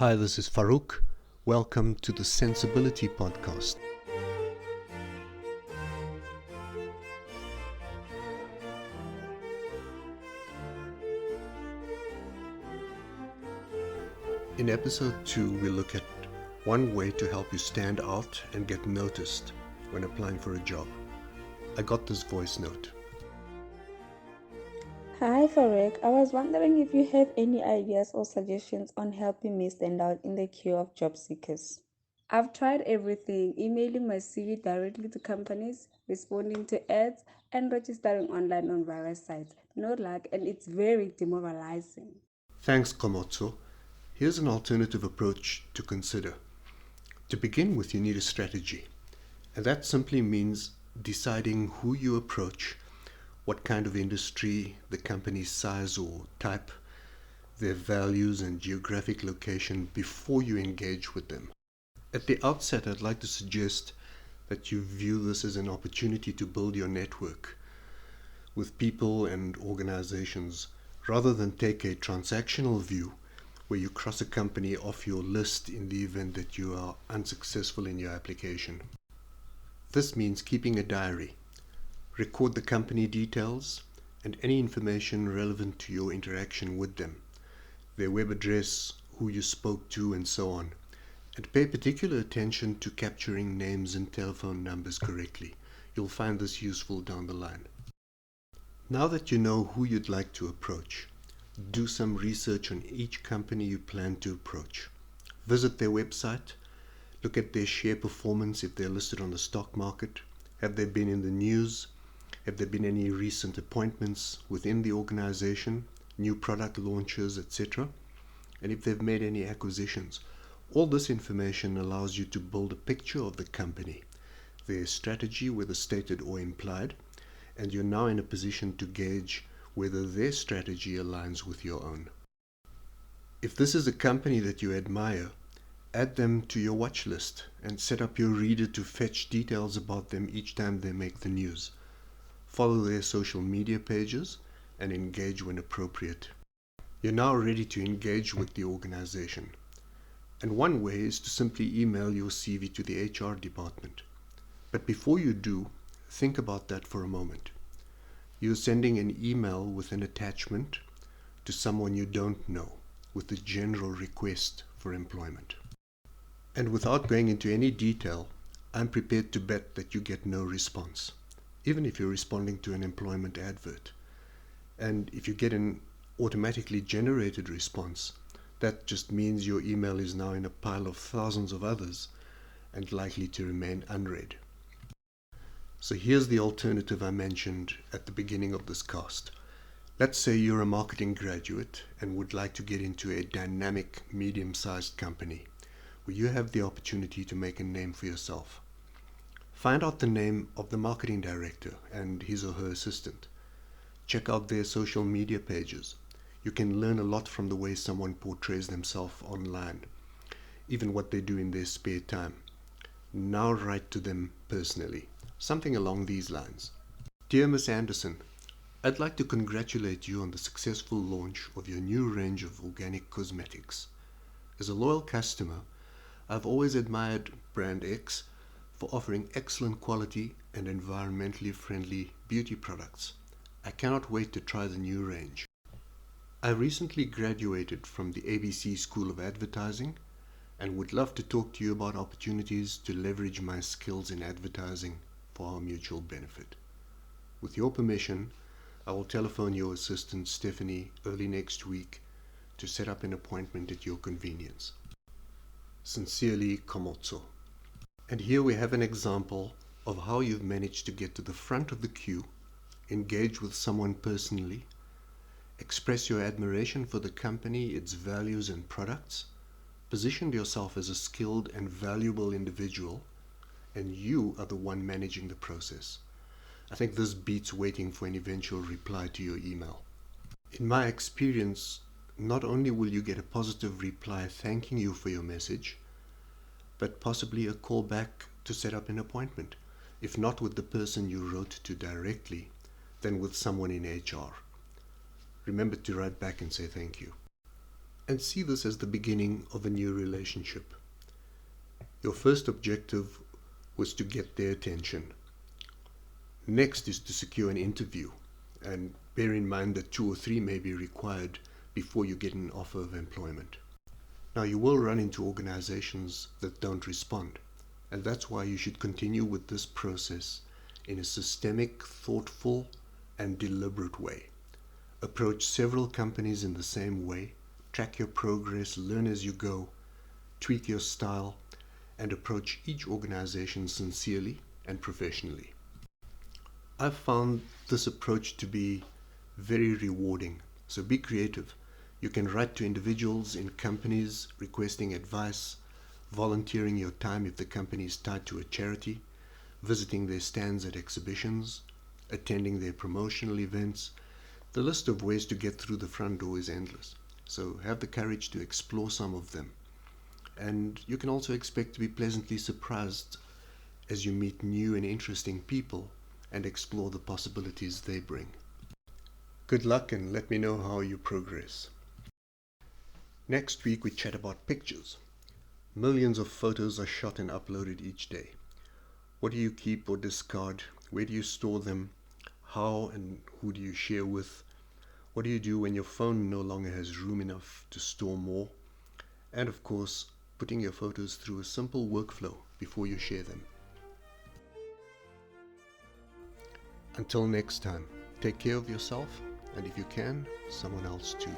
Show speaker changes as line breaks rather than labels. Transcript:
Hi, this is Farouk. Welcome to the Sensibility Podcast. In episode 2, we look at one way to help you stand out and get noticed when applying for a job. I got this voice note.
Hi Farek, I was wondering if you have any ideas or suggestions on helping me stand out in the queue of job seekers. I've tried everything, emailing my CV directly to companies, responding to ads, and registering online on various sites. No luck, and it's very demoralizing.
Thanks, Komotso. Here's an alternative approach to consider. To begin with, you need a strategy, and that simply means deciding who you approach, what kind of industry, the company's size or type, their values and geographic location before you engage with them. At the outset, I'd like to suggest that you view this as an opportunity to build your network with people and organizations rather than take a transactional view where you cross a company off your list in the event that you are unsuccessful in your application. This means keeping a diary. Record the company details and any information relevant to your interaction with them, their web address, who you spoke to, and so on. And pay particular attention to capturing names and telephone numbers correctly. You'll find this useful down the line. Now that you know who you'd like to approach, do some research on each company you plan to approach. Visit their website, look at their share performance if they're listed on the stock market. Have they been in the news? Have there been any recent appointments within the organization, new product launches, etc.? And if they've made any acquisitions. All this information allows you to build a picture of the company, their strategy, whether stated or implied, and you're now in a position to gauge whether their strategy aligns with your own. If this is a company that you admire, add them to your watch list and set up your reader to fetch details about them each time they make the news. Follow their social media pages and engage when appropriate. You're now ready to engage with the organization. And one way is to simply email your CV to the HR department. But before you do, think about that for a moment. You're sending an email with an attachment to someone you don't know with a general request for employment. And without going into any detail, I'm prepared to bet that you get no response, even if you're responding to an employment advert. And if you get an automatically generated response, that just means your email is now in a pile of thousands of others and likely to remain unread. So here's the alternative I mentioned at the beginning of this cast. Let's say you're a marketing graduate and would like to get into a dynamic, medium-sized company where you have the opportunity to make a name for yourself. Find out the name of the marketing director and his or her assistant. Check out their social media pages. You can learn a lot from the way someone portrays themselves online, even what they do in their spare time. Now write to them personally, something along these lines. Dear Miss Anderson, I'd like to congratulate you on the successful launch of your new range of organic cosmetics. As a loyal customer, I've always admired Brand X for offering excellent quality and environmentally friendly beauty products. I cannot wait to try the new range. I recently graduated from the ABC School of Advertising and would love to talk to you about opportunities to leverage my skills in advertising for our mutual benefit. With your permission, I will telephone your assistant Stephanie early next week to set up an appointment at your convenience. Sincerely, Komotso. And here we have an example of how you've managed to get to the front of the queue, engage with someone personally, express your admiration for the company, its values and products, positioned yourself as a skilled and valuable individual, and you are the one managing the process. I think this beats waiting for an eventual reply to your email. In my experience, not only will you get a positive reply thanking you for your message, but possibly a call back to set up an appointment, if not with the person you wrote to directly, then with someone in HR. Remember to write back and say thank you. and see this as the beginning of a new relationship. Your first objective was to get their attention. Next is to secure an interview, and bear in mind that 2 or 3 may be required before you get an offer of employment. Now, you will run into organizations that don't respond, and that's why you should continue with this process in a systemic, thoughtful, and deliberate way. Approach several companies in the same way, track your progress, learn as you go, tweak your style, and approach each organization sincerely and professionally. I've found this approach to be very rewarding, so be creative. You can write to individuals in companies requesting advice, volunteering your time if the company is tied to a charity, visiting their stands at exhibitions, attending their promotional events. The list of ways to get through the front door is endless, so have the courage to explore some of them. And you can also expect to be pleasantly surprised as you meet new and interesting people and explore the possibilities they bring. Good luck, and let me know how you progress. Next week we chat about pictures. Millions of photos are shot and uploaded each day. What do you keep or discard? Where do you store them? How and who do you share with? What do you do when your phone no longer has room enough to store more? And of course, putting your photos through a simple workflow before you share them. Until next time, take care of yourself, and if you can, someone else too.